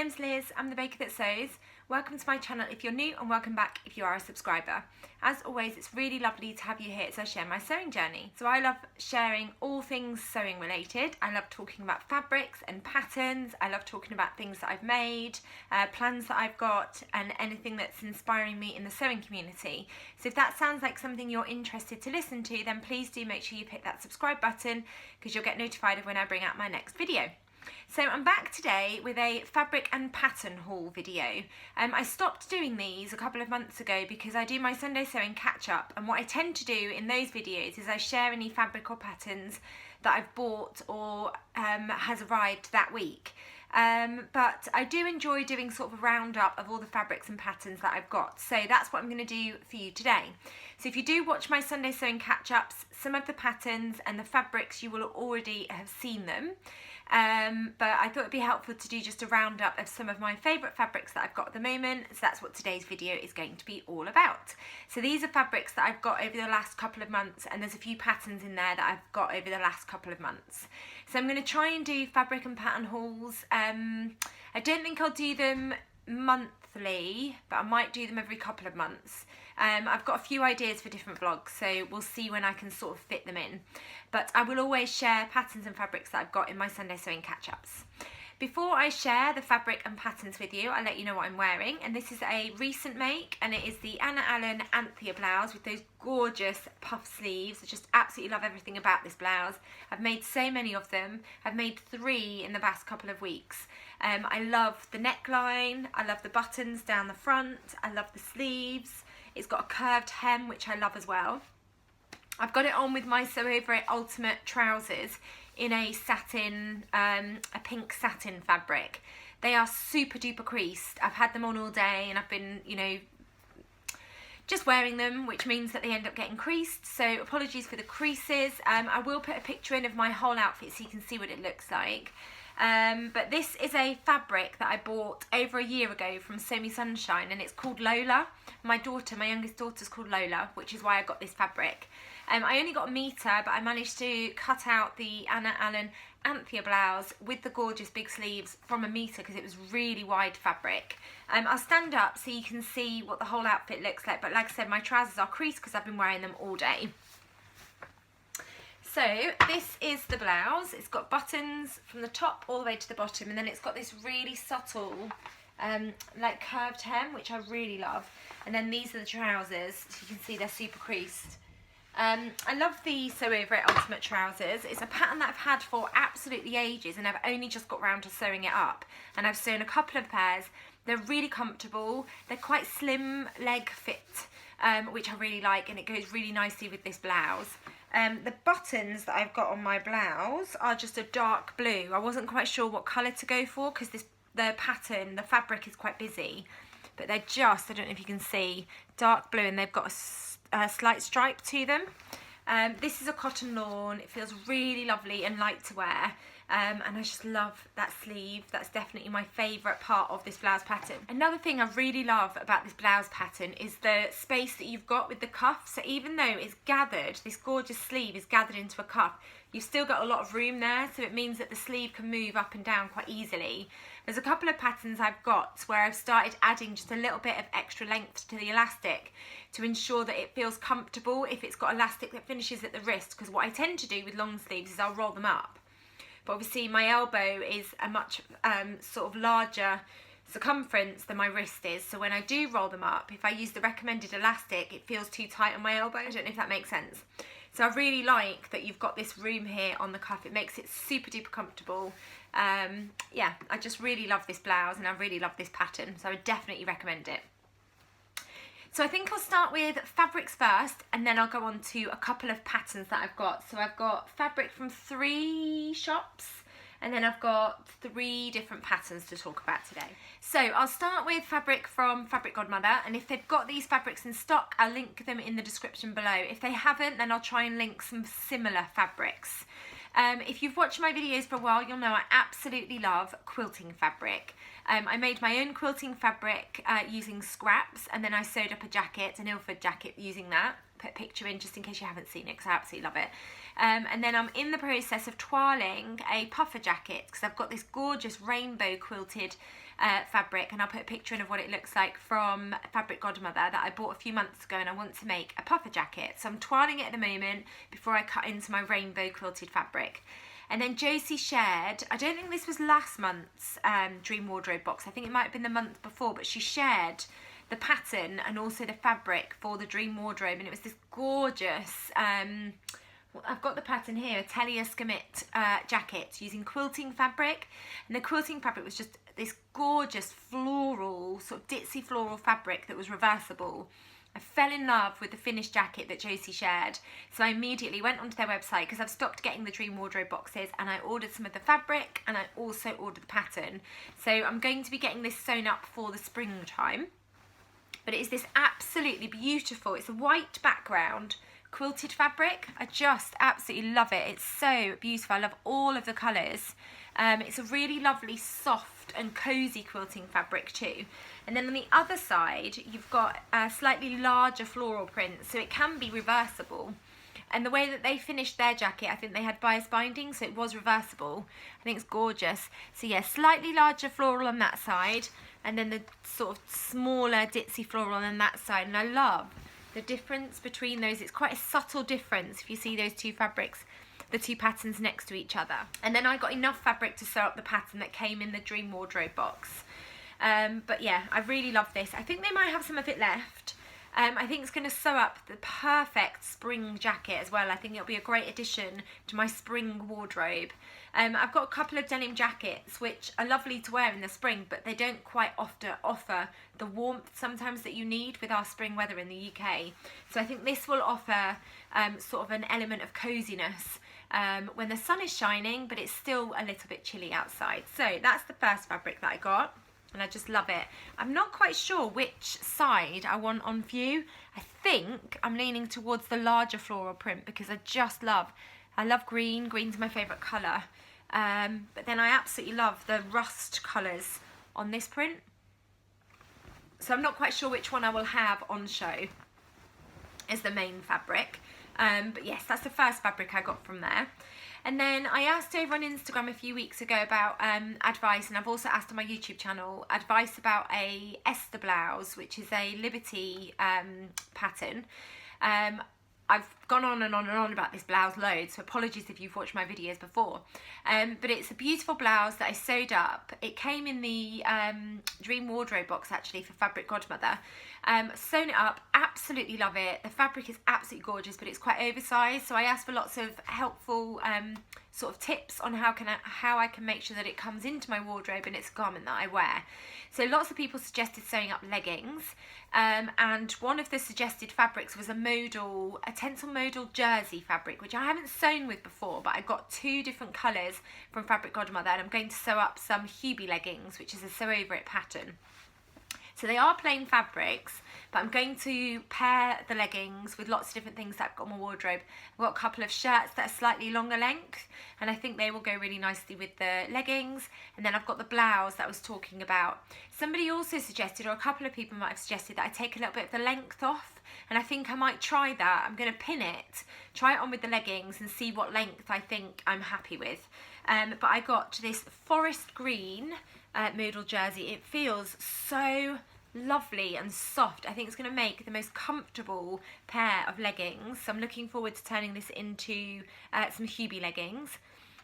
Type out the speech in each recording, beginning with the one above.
name's Liz, I'm the baker that sews. Welcome to my channel if you're new and welcome back if you are a subscriber. As always, it's really lovely to have you here as I share my sewing journey. So I love sharing all things sewing related. I love talking about fabrics and patterns. I love talking about things that I've made, plans that I've got, and anything that's inspiring me in the sewing community. So if that sounds like something you're interested to listen to, then please do make sure you hit that subscribe button because you'll get notified of when I bring out my next video. So I'm back today with a fabric and pattern haul video. I stopped doing these a couple of months ago because I do my Sunday sewing catch up, and what I tend to do in those videos is I share any fabric or patterns that I've bought or has arrived that week. But I do enjoy doing sort of a roundup of all the fabrics and patterns that I've got, so that's what I'm going to do for you today. So if you do watch my Sunday sewing catch-ups, some of the patterns and the fabrics you will already have seen them, but I thought it'd be helpful to do just a roundup of some of my favourite fabrics that I've got at the moment, so that's what today's video is going to be all about. So these are fabrics that I've got over the last couple of months, and there's a few patterns in there that I've got over the last couple of months. So I'm going to try and do fabric and pattern hauls. I don't think I'll do them monthly, but I might do them every couple of months. I've got a few ideas for different vlogs, so we'll see when I can sort of fit them in. But I will always share patterns and fabrics that I've got in my Sunday sewing catch-ups. Before I share the fabric and patterns with you, I'll let you know what I'm wearing. And this is a recent make, and it is the Anthea blouse with those gorgeous puff sleeves. I just absolutely love everything about this blouse. I've made so many of them. I've made 3 in the past couple of weeks. I love the neckline, I love the buttons down the front, I love the sleeves. It's got a curved hem, which I love as well. I've got it on with my Sew Over It Ultimate trousers in a satin, a pink satin fabric. They are super duper creased. I've had them on all day and I've been, you know, just wearing them, which means that they end up getting creased. So apologies for the creases. I will put a picture in of my whole outfit so you can see what it looks like. But this is a fabric that I bought over a year ago from Sew Me Sunshine, and it's called Lola. My youngest daughter's called Lola, which is why I got this fabric. I only got a metre, but I managed to cut out the Anthea blouse with the gorgeous big sleeves from a metre because it was really wide fabric. I'll stand up so you can see what the whole outfit looks like, but like I said, my trousers are creased because I've been wearing them all day. So this is the blouse. It's got buttons from the top all the way to the bottom, and then it's got this really subtle like curved hem, which I really love. And then these are the trousers, so you can see they're super creased. I love the Sew Over It Ultimate trousers. It's a pattern that I've had for absolutely ages, and I've only just got round to sewing it up, and I've sewn a couple of pairs. They're really comfortable. They're quite slim leg fit, which I really like, and it goes really nicely with this blouse. The buttons that I've got on my blouse are just a dark blue. I wasn't quite sure what colour to go for because the pattern, the fabric is quite busy, but they're just, I don't know if you can see, dark blue, and they've got a slight stripe to them. This is a cotton lawn. It feels really lovely and light to wear. And I just love that sleeve. That's definitely my favourite part of this blouse pattern. Another thing I really love about this blouse pattern is the space that you've got with the cuff. So even though it's gathered, this gorgeous sleeve is gathered into a cuff, you've still got a lot of room there, so it means that the sleeve can move up and down quite easily. There's a couple of patterns I've got where I've started adding just a little bit of extra length to the elastic to ensure that it feels comfortable if it's got elastic that finishes at the wrist, because what I tend to do with long sleeves is I'll roll them up. But obviously my elbow is a much sort of larger circumference than my wrist is, so when I do roll them up, if I use the recommended elastic, it feels too tight on my elbow. I don't know if that makes sense. So I really like that you've got this room here on the cuff. It makes it super duper comfortable. Yeah, I just really love this blouse and I really love this pattern, so I would definitely recommend it. So I think I'll start with fabrics first, and then I'll go on to a couple of patterns that I've got. So I've got fabric from 3 shops, and then I've got 3 different patterns to talk about today. So I'll start with fabric from Fabric Godmother, and if they've got these fabrics in stock, I'll link them in the description below. If they haven't, then I'll try and link some similar fabrics. If you've watched my videos for a while, you'll know I absolutely love quilting fabric. I made my own quilting fabric using scraps, and then I sewed up a jacket, an Ilford jacket, using that. put a picture in just in case you haven't seen it, because I absolutely love it. And then I'm in the process of toiling a puffer jacket, because I've got this gorgeous rainbow quilted fabric, and I'll put a picture in of what it looks like from Fabric Godmother that I bought a few months ago, and I want to make a puffer jacket. So I'm toiling it at the moment before I cut into my rainbow quilted fabric. And then Josie shared, I don't think this was last month's Dream Wardrobe box, I think it might have been the month before, but she shared the pattern and also the fabric for the Dream Wardrobe, and it was this gorgeous, well, I've got the pattern here, Atelier Scämmit jacket using quilting fabric, and the quilting fabric was just this gorgeous floral, sort of ditzy floral fabric that was reversible. I fell in love with the finished jacket that Josie shared, so I immediately went onto their website, because I've stopped getting the Dream Wardrobe boxes, and I ordered some of the fabric and I also ordered the pattern. So I'm going to be getting this sewn up for the springtime, but it is this absolutely beautiful, it's a white background quilted fabric. I just absolutely love it. It's so beautiful. I love all of the colours. It's a really lovely soft and cozy quilting fabric too. And then on the other side you've got a slightly larger floral print, so it can be reversible. And the way that they finished their jacket, I think they had bias binding, so it was reversible. I think it's gorgeous. So yeah, slightly larger floral on that side, and then the sort of smaller ditzy floral on that side. And I love the difference between those. It's quite a subtle difference if you see those two fabrics, the two patterns next to each other. And then I got enough fabric to sew up the pattern that came in the Dream Wardrobe box. But yeah, I really love this. I think they might have some of it left. I think it's going to sew up the perfect spring jacket as well. I think it'll be a great addition to my spring wardrobe. I've got a couple of denim jackets which are lovely to wear in the spring, but they don't quite offer the warmth sometimes that you need with our spring weather in the UK. So I think this will offer sort of an element of coziness when the sun is shining, but it's still a little bit chilly outside. So that's the first fabric that I got, and I just love it. I'm not quite sure which side I want on view. I think I'm leaning towards the larger floral print, because I love green. Green's my favourite colour. But then I absolutely love the rust colours on this print. So I'm not quite sure which one I will have on show as the main fabric. But yes, that's the first fabric I got from there. And then I asked over on Instagram a few weeks ago about advice, and I've also asked on my YouTube channel advice about a Esther blouse, which is a Liberty pattern. I've gone on and on and on about this blouse loads, so apologies if you've watched my videos before. But it's a beautiful blouse that I sewed up. It came in the Dream Wardrobe box actually for Fabric Godmother. Sewn it up, absolutely love it. The fabric is absolutely gorgeous, but it's quite oversized, so I asked for lots of helpful sort of tips on how I can make sure that it comes into my wardrobe and it's a garment that I wear. So lots of people suggested sewing up leggings, and one of the suggested fabrics was a TENCEL modal jersey fabric, which I haven't sewn with before, but I got two different colours from Fabric Godmother, and I'm going to sew up some Hubie leggings, which is a sew over it pattern. So they are plain fabrics, but I'm going to pair the leggings with lots of different things that I've got in my wardrobe. I've got a couple of shirts that are slightly longer length, and I think they will go really nicely with the leggings. And then I've got the blouse that I was talking about. Somebody also suggested, or a couple of people might have suggested, that I take a little bit of the length off, and I think I might try that. I'm going to pin it, try it on with the leggings and see what length I think I'm happy with. But I got this forest green modal jersey. It feels so lovely and soft. I think it's going to make the most comfortable pair of leggings. So I'm looking forward to turning this into some Hubie leggings.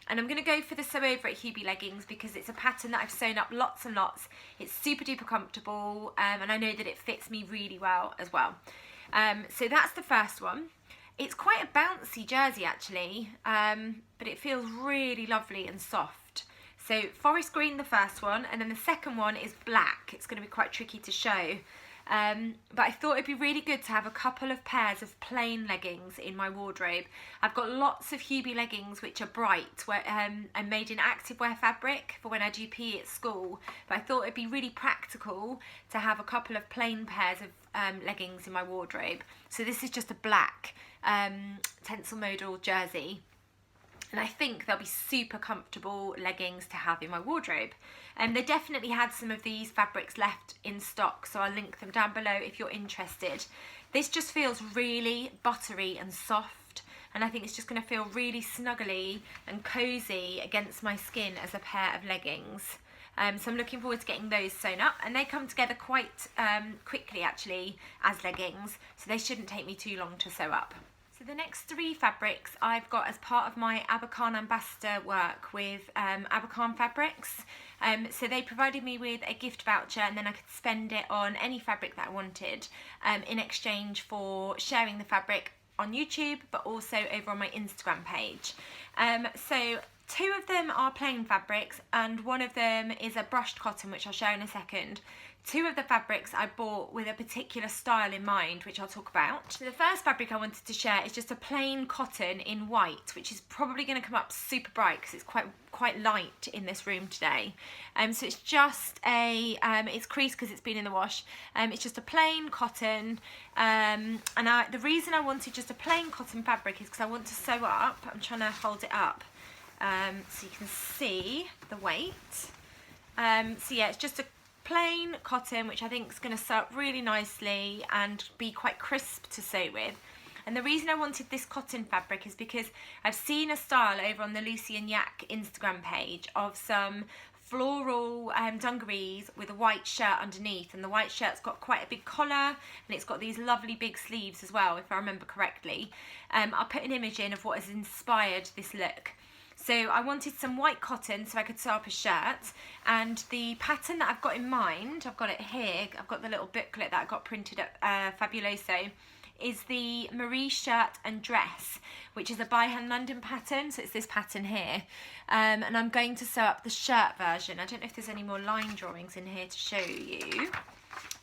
And I'm going to go for the sew over it Hubie leggings because it's a pattern that I've sewn up lots and lots. It's super duper comfortable, and I know that it fits me really well as well. So that's the first one. It's quite a bouncy jersey actually, but it feels really lovely and soft. So forest green, the first one, and then the second one is black. It's going to be quite tricky to show, but I thought it'd be really good to have a couple of pairs of plain leggings in my wardrobe. I've got lots of Hubie leggings which are bright, and made in activewear fabric for when I do PE at school, but I thought it'd be really practical to have a couple of plain pairs of leggings in my wardrobe. So this is just a black TENCEL modal jersey. And I think they'll be super comfortable leggings to have in my wardrobe. They definitely had some of these fabrics left in stock, so I'll link them down below if you're interested. This just feels really buttery and soft, and I think it's just going to feel really snuggly and cozy against my skin as a pair of leggings. So I'm looking forward to getting those sewn up, and they come together quite quickly actually as leggings, so they shouldn't take me too long to sew up. So the next 3 fabrics I've got as part of my Abakhan ambassador work with Avocado Fabrics. So they provided me with a gift voucher, and then I could spend it on any fabric that I wanted in exchange for sharing the fabric on YouTube, but also over on my Instagram page. So 2 of them are plain fabrics, and one of them is a brushed cotton, which I'll show in a second. 2 of the fabrics I bought with a particular style in mind, which I'll talk about. So the first fabric I wanted to share is just a plain cotton in white, which is probably going to come up super bright because it's quite light in this room today. So it's just a, it's creased because it's been in the wash. It's just a plain cotton, and the reason I wanted just a plain cotton fabric is because I want to sew up. I'm trying to hold it up so you can see the weight. So yeah, it's just a plain cotton, which I think is going to sew up really nicely and be quite crisp to sew with. And the reason I wanted this cotton fabric is because I've seen a style over on the Lucy and Yak Instagram page of some floral dungarees with a white shirt underneath, and the white shirt's got quite a big collar and it's got these lovely big sleeves as well, if I remember correctly. I'll put an image in of what has inspired this look. So I wanted some white cotton so I could sew up a shirt, and the pattern that I've got in mind, I've got it here, I've got the little booklet that I got printed at Fabuloso, is the Marie shirt and dress, which is a Abakhan London pattern, so it's this pattern here. And I'm going to sew up the shirt version. I don't know if there's any more line drawings in here to show you.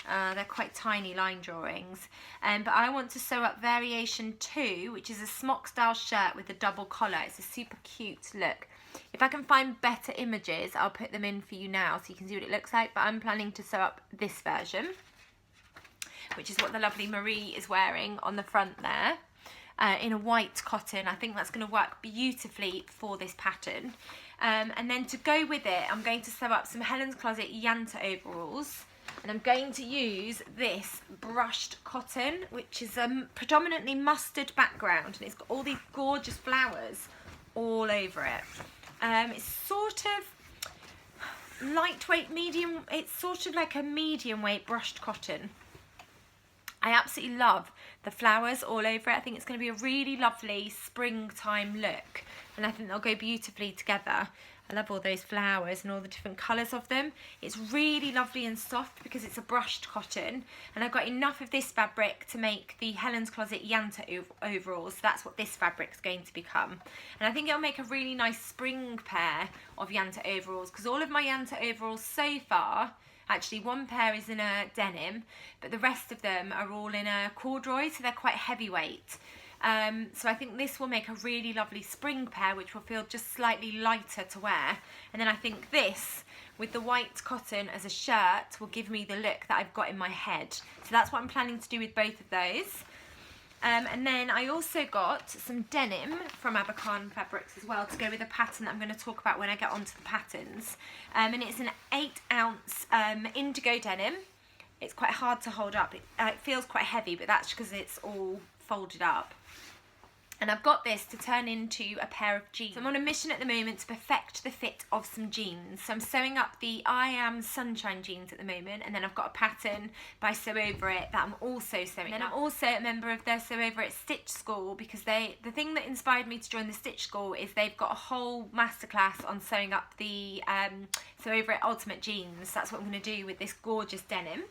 They're quite tiny line drawings, but I want to sew up variation 2, which is a smock style shirt with a double collar. It's a super cute look. If I can find better images, I'll put them in for you now so you can see what it looks like, but I'm planning to sew up this version, which is what the lovely Marie is wearing on the front there, in a white cotton. I think that's going to work beautifully for this pattern. And then to go with it, I'm going to sew up some Helen's Closet Yanta overalls. And I'm going to use this brushed cotton, which is a predominantly mustard background, and it's got all these gorgeous flowers all over it. It's sort of lightweight, medium, it's sort of like a medium weight brushed cotton. I absolutely love the flowers all over it. I think it's going to be a really lovely springtime look, and I think they'll go beautifully together. I love all those flowers and all the different colours of them. It's really lovely and soft because it's a brushed cotton, and I've got enough of this fabric to make the Helen's Closet Yanta overalls, so that's what this fabric's going to become. And I think it'll make a really nice spring pair of Yanta overalls, because all of my Yanta overalls so far, actually one pair is in a denim, but the rest of them are all in a corduroy, so they're quite heavyweight. So I think this will make a really lovely spring pair, which will feel just slightly lighter to wear. And then I think this, with the white cotton as a shirt, will give me the look that I've got in my head. So that's what I'm planning to do with both of those. And then I also got some denim from Avocado Fabrics as well to go with a pattern that I'm going to talk about when I get onto the patterns. And it's an 8-ounce indigo denim. It's quite hard to hold up. It feels quite heavy, but that's because it's all folded up. And I've got this to turn into a pair of jeans. So I'm on a mission at the moment to perfect the fit of some jeans. So I'm sewing up the I Am Sunshine jeans at the moment, and then I've got a pattern by Sew Over It that I'm also sewing. And then I'm also a member of their Sew Over It Stitch School, because the thing that inspired me to join the Stitch School is they've got a whole masterclass on sewing up the Sew Over It Ultimate jeans. That's what I'm going to do with this gorgeous denim.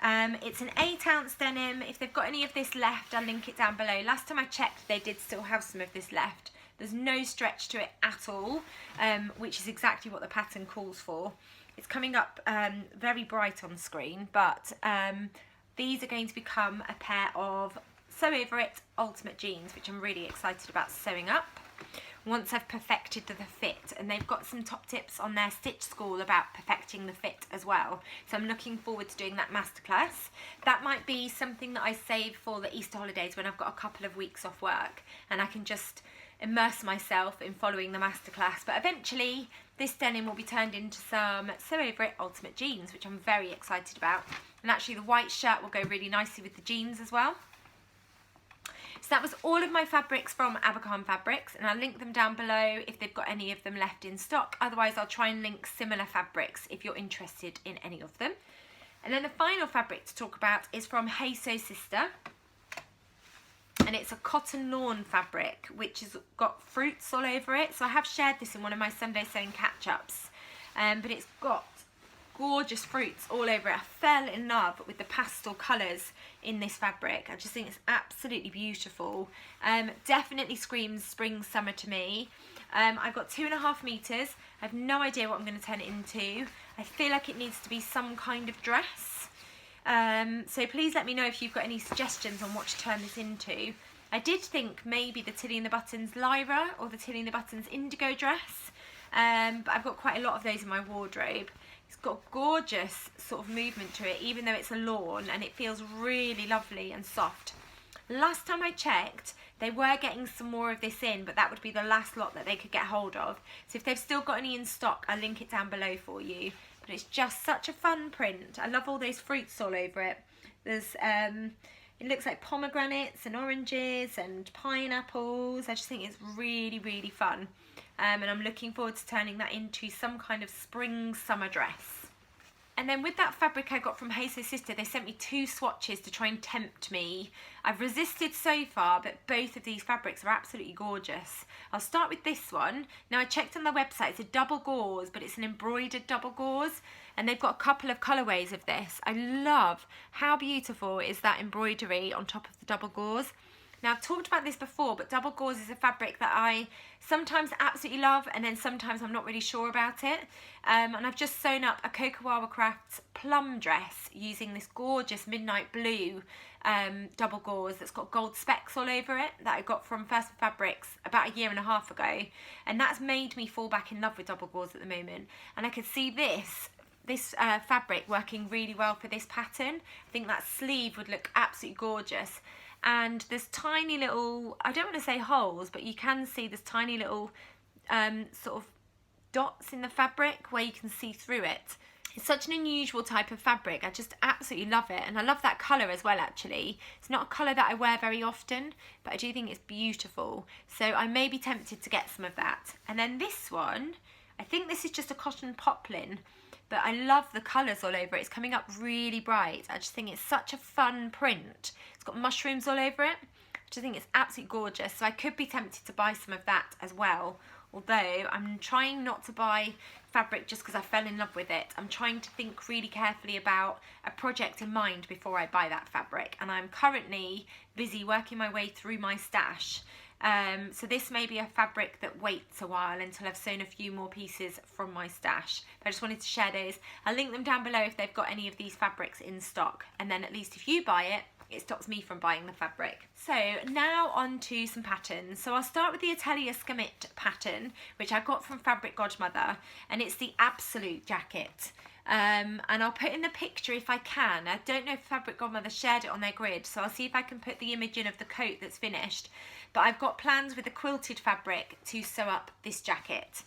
It's an 8-ounce denim. If they've got any of this left, I'll link it down below. Last time I checked, they did still have some of this left. There's no stretch to it at all, which is exactly what the pattern calls for. It's coming up very bright on screen, but these are going to become a pair of Sew Over It Ultimate jeans, which I'm really excited about sewing up once I've perfected the fit. And they've got some top tips on their Stitch School about perfecting the fit as well, so I'm looking forward to doing that masterclass. That might be something that I save for the Easter holidays when I've got a couple of weeks off work and I can just immerse myself in following the masterclass. But eventually this denim will be turned into some Sew Over It ultimate jeans, which I'm very excited about. And actually the white shirt will go really nicely with the jeans as well. So that was all of my fabrics from Avocado Fabrics, and I'll link them down below if they've got any of them left in stock. Otherwise I'll try and link similar fabrics if you're interested in any of them. And then the final fabric to talk about is from Hey Sew Sister. And it's a cotton lawn fabric, which has got fruits all over it. So I have shared this in one of my Sunday sewing catch-ups, but it's got gorgeous fruits all over it. I fell in love with the pastel colours in this fabric. I just think it's absolutely beautiful. Definitely screams spring summer to me. I've got 2.5 meters. I have no idea what I'm going to turn it into. I feel like it needs to be some kind of dress. So please let me know if you've got any suggestions on what to turn this into. I did think maybe the Tilly and the Buttons Lyra or the Tilly and the Buttons Indigo dress, but I've got quite a lot of those in my wardrobe. It's got gorgeous sort of movement to it, even though it's a lawn, and it feels really lovely and soft. Last time I checked, they were getting some more of this in, but that would be the last lot that they could get hold of. So if they've still got any in stock, I'll link it down below for you. But it's just such a fun print. I love all those fruits all over it. There's, it looks like pomegranates and oranges and pineapples. I just think it's really, really fun. And I'm looking forward to turning that into some kind of spring summer dress. And then with that fabric I got from Hey Sew Sister, they sent me 2 swatches to try and tempt me. I've resisted so far, but both of these fabrics are absolutely gorgeous. I'll start with this one. Now I checked on their website, it's a double gauze, but it's an embroidered double gauze, and they've got a couple of colourways of this. I love how beautiful is that embroidery on top of the double gauze. Now I've talked about this before, but double gauze is a fabric that I sometimes absolutely love, and then sometimes I'm not really sure about it. And I've just sewn up a Cocoa Crafts plum dress using this gorgeous midnight blue double gauze that's got gold specks all over it that I got from First Fabrics about 1.5 years ago. And that's made me fall back in love with double gauze at the moment. And I could see this fabric working really well for this pattern. I think that sleeve would look absolutely gorgeous. And there's tiny little, I don't want to say holes, but you can see there's tiny little sort of dots in the fabric where you can see through it. It's such an unusual type of fabric. I just absolutely love it, and I love that colour as well actually. It's not a colour that I wear very often, but I do think it's beautiful. So I may be tempted to get some of that. And then this one, I think this is just a cotton poplin, but I love the colours all over it. It's coming up really bright. I just think it's such a fun print. It's got mushrooms all over it. I just think it's absolutely gorgeous. So I could be tempted to buy some of that as well. Although I'm trying not to buy fabric just because I fell in love with it. I'm trying to think really carefully about a project in mind before I buy that fabric. And I'm currently busy working my way through my stash. So this may be a fabric that waits a while until I've sewn a few more pieces from my stash. But I just wanted to share those. I'll link them down below if they've got any of these fabrics in stock. And then at least if you buy it, it stops me from buying the fabric. So now on to some patterns. So I'll start with the Atelier Scämmit pattern, which I got from Fabric Godmother, and it's the Absolute jacket. And I'll put in the picture if I can. I don't know if Fabric Godmother shared it on their grid, so I'll see if I can put the image in of the coat that's finished. But I've got plans with the quilted fabric to sew up this jacket.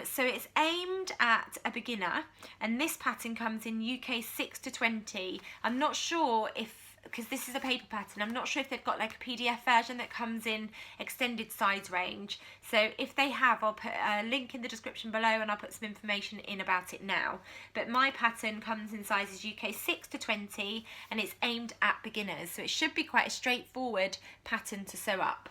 So it's aimed at a beginner, and this pattern comes in UK 6 to 20. I'm not sure if, because this is a paper pattern, I'm not sure if they've got like a PDF version that comes in extended size range. So if they have, I'll put a link in the description below, and I'll put some information in about it now. But my pattern comes in sizes UK 6 to 20, and it's aimed at beginners. So it should be quite a straightforward pattern to sew up.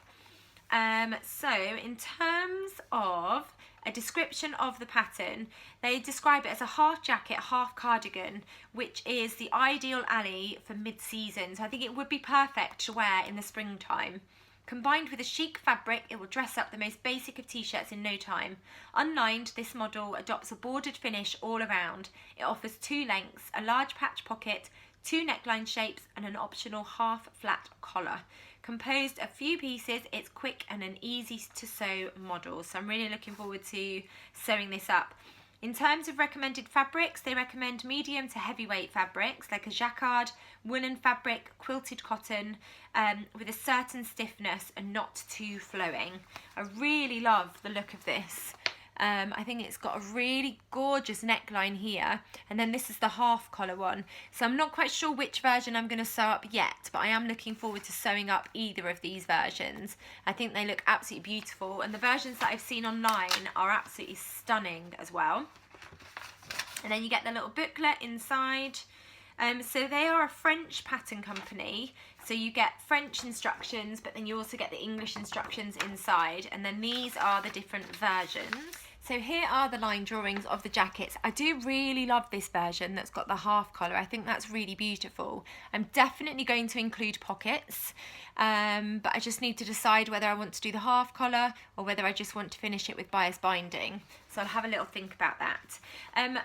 So in terms of a description of the pattern, they describe it as a half jacket, half cardigan, which is the ideal alley for mid-season. So I think it would be perfect to wear in the springtime. Combined with a chic fabric, it will dress up the most basic of t-shirts in no time. Unlined, this model adopts a bordered finish all around. It offers 2 lengths, a large patch pocket, 2 neckline shapes, and an optional half flat collar. Composed of few pieces, it's quick and an easy to sew model. So I'm really looking forward to sewing this up. In terms of recommended fabrics, they recommend medium to heavyweight fabrics like a jacquard, woolen fabric, quilted cotton, with a certain stiffness and not too flowing. I really love the look of this. I think it's got a really gorgeous neckline here, and then this is the half collar one. So I'm not quite sure which version I'm going to sew up yet, but I am looking forward to sewing up either of these versions. I think they look absolutely beautiful, and the versions that I've seen online are absolutely stunning as well. And then you get the little booklet inside. So they are a French pattern company, so you get French instructions, but then you also get the English instructions inside, and then these are the different versions. So here are the line drawings of the jackets. I do really love this version that's got the half collar. I think that's really beautiful. I'm definitely going to include pockets, but I just need to decide whether I want to do the half collar or whether I just want to finish it with bias binding. So I'll have a little think about that.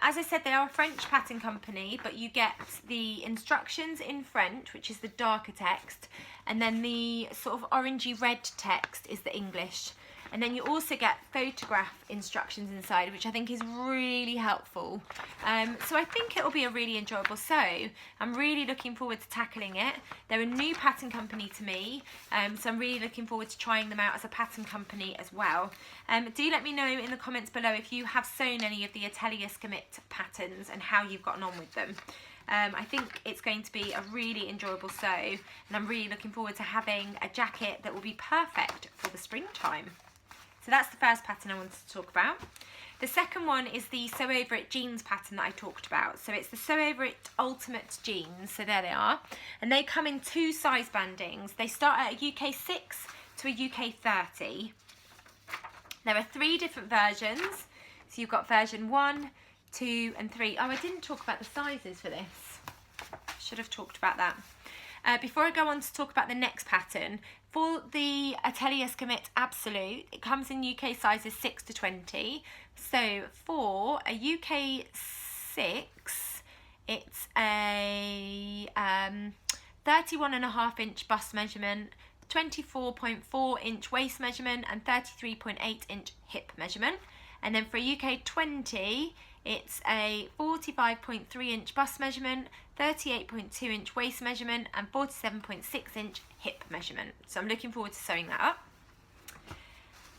As I said, they are a French pattern company, but you get the instructions in French, which is the darker text, and then the sort of orangey red text is the English. And then you also get photograph instructions inside, which I think is really helpful. So I think it'll be a really enjoyable sew. I'm really looking forward to tackling it. They're a new pattern company to me, so I'm really looking forward to trying them out as a pattern company as well. Do let me know in the comments below if you have sewn any of the Atelier Scämmit patterns and how you've gotten on with them. I think it's going to be a really enjoyable sew, and I'm really looking forward to having a jacket that will be perfect for the springtime. So that's the first pattern I wanted to talk about. The second one is the Sew Over It jeans pattern that I talked about. So it's the Sew Over It Ultimate jeans. So there they are. And they come in two size bandings. They start at a UK 6 to a UK 30. There are 3 different versions. So you've got version 1, 2 and 3. Oh, I didn't talk about the sizes for this. Should have talked about that. Before I go on to talk about the next pattern, for the Atelier Scämmit Absolute, it comes in UK sizes 6 to 20. So for a UK 6, it's a 31.5 inch bust measurement, 24.4 inch waist measurement and 33.8 inch hip measurement. And then for a UK 20, it's a 45.3 inch bust measurement, 38.2 inch waist measurement and 47.6 inch hip measurement. So I'm looking forward to sewing that up.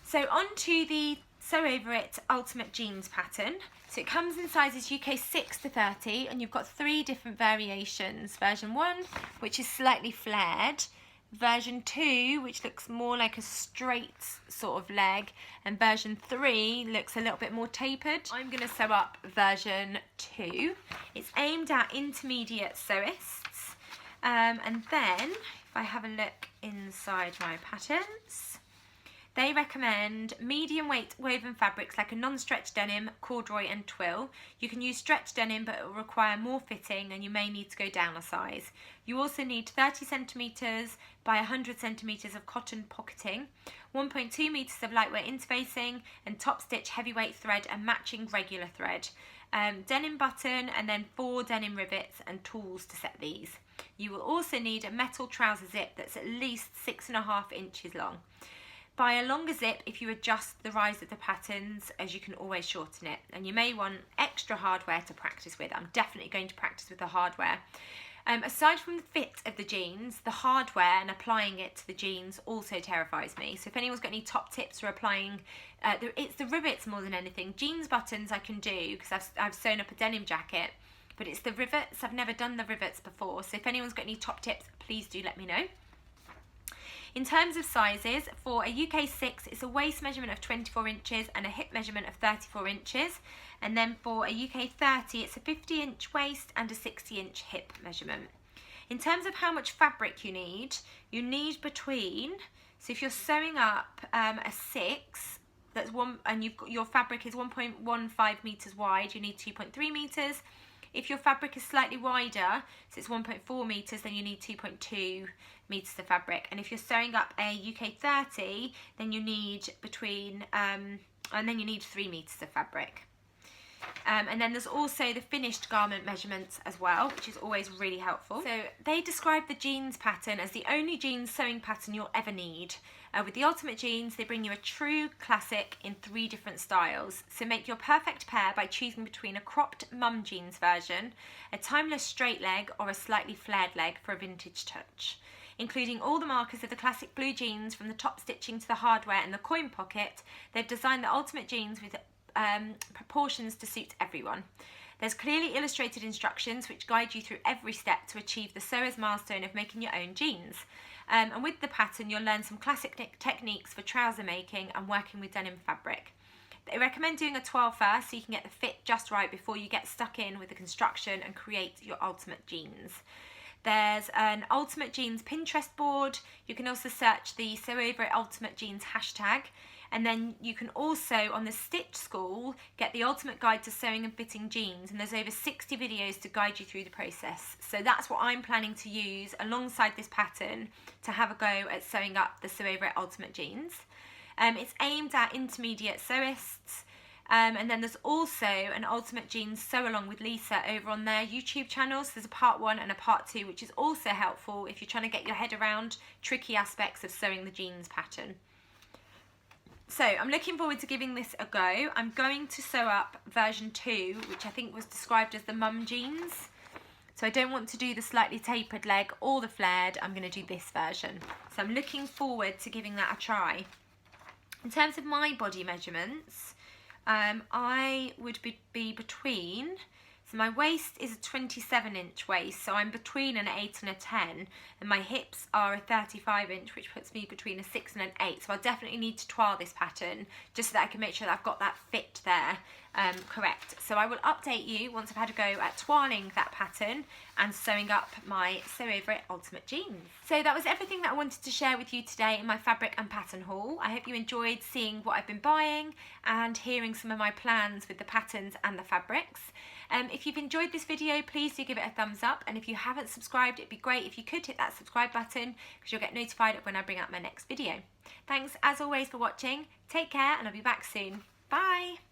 So on to the Sew Over It Ultimate jeans pattern. So it comes in sizes UK 6 to 30, and you've got 3 different variations. Version 1, which is slightly flared. Version 2, which looks more like a straight sort of leg, and version 3 looks a little bit more tapered. I'm going to sew up version 2. It's aimed at intermediate sewists, and then if I have a look inside my patterns, they recommend medium weight woven fabrics like a non-stretch denim, corduroy and twill. You can use stretch denim, but it will require more fitting and you may need to go down a size. You also need 30 centimetres by 100 centimetres of cotton pocketing, 1.2 metres of lightweight interfacing and top stitch heavyweight thread and matching regular thread. Denim button and then 4 denim rivets and tools to set these. You will also need a metal trouser zip that's at least 6.5 inches long. Buy a longer zip if you adjust the rise of the patterns, as you can always shorten it. And you may want extra hardware to practice with. I'm definitely going to practice with the hardware. Aside from the fit of the jeans, the hardware and applying it to the jeans also terrifies me. So if anyone's got any top tips for applying, it's the rivets more than anything. Jeans buttons I can do because I've sewn up a denim jacket, but it's the rivets. I've never done the rivets before. So if anyone's got any top tips, please do let me know. In terms of sizes, for a UK 6, it's a waist measurement of 24 inches and a hip measurement of 34 inches. And then for a UK 30, it's a 50 inch waist and a 60 inch hip measurement. In terms of how much fabric you need between, so if you're sewing up a 6, that's one, and your fabric is 1.15 metres wide, you need 2.3 metres. If your fabric is slightly wider, so it's 1.4 metres, then you need 2.2 metres of fabric. And if you're sewing up a UK 30, then you need between, and then you need 3 metres of fabric. And then there's also the finished garment measurements as well, which is always really helpful. So they describe the jeans pattern as the only jeans sewing pattern you'll ever need. With the Ultimate Jeans, they bring you a true classic in 3 different styles. So make your perfect pair by choosing between a cropped mum jeans version, a timeless straight leg, or a slightly flared leg for a vintage touch. Including all the markers of the classic blue jeans, from the top stitching to the hardware and the coin pocket, they've designed the Ultimate Jeans with proportions to suit everyone. There's clearly illustrated instructions which guide you through every step to achieve the sewer's milestone of making your own jeans. And with the pattern, you'll learn some classic techniques for trouser making and working with denim fabric. They recommend doing a 12 first so you can get the fit just right before you get stuck in with the construction and create your ultimate jeans. There's an Ultimate Jeans Pinterest board. You can also search the Sew Over It Ultimate Jeans hashtag. And then you can also, on the Stitch School, get the ultimate guide to sewing and fitting jeans. And there's over 60 videos to guide you through the process. So that's what I'm planning to use alongside this pattern to have a go at sewing up the Sew Over It Ultimate Jeans. It's aimed at intermediate sewists. And then there's also an Ultimate Jeans Sew Along with Lisa over on their YouTube channel. So there's a part 1 and a part 2, which is also helpful if you're trying to get your head around tricky aspects of sewing the jeans pattern. So I'm looking forward to giving this a go. I'm going to sew up version 2, which I think was described as the mum jeans. So I don't want to do the slightly tapered leg or the flared. I'm going to do this version. So I'm looking forward to giving that a try. In terms of my body measurements, I would be between, so my waist is a 27-inch waist, so I'm between an 8 and a 10, and my hips are a 35-inch, which puts me between a 6 and an 8, so I'll definitely need to twirl this pattern just so that I can make sure that I've got that fit there correct. So I will update you once I've had a go at twirling that pattern and sewing up my Sew Over It Ultimate Jeans. So that was everything that I wanted to share with you today in my fabric and pattern haul. I hope you enjoyed seeing what I've been buying and hearing some of my plans with the patterns and the fabrics. If you've enjoyed this video, please do give it a thumbs up, and if you haven't subscribed, it'd be great if you could hit that subscribe button because you'll get notified when I bring out my next video. Thanks as always for watching, take care, and I'll be back soon. Bye!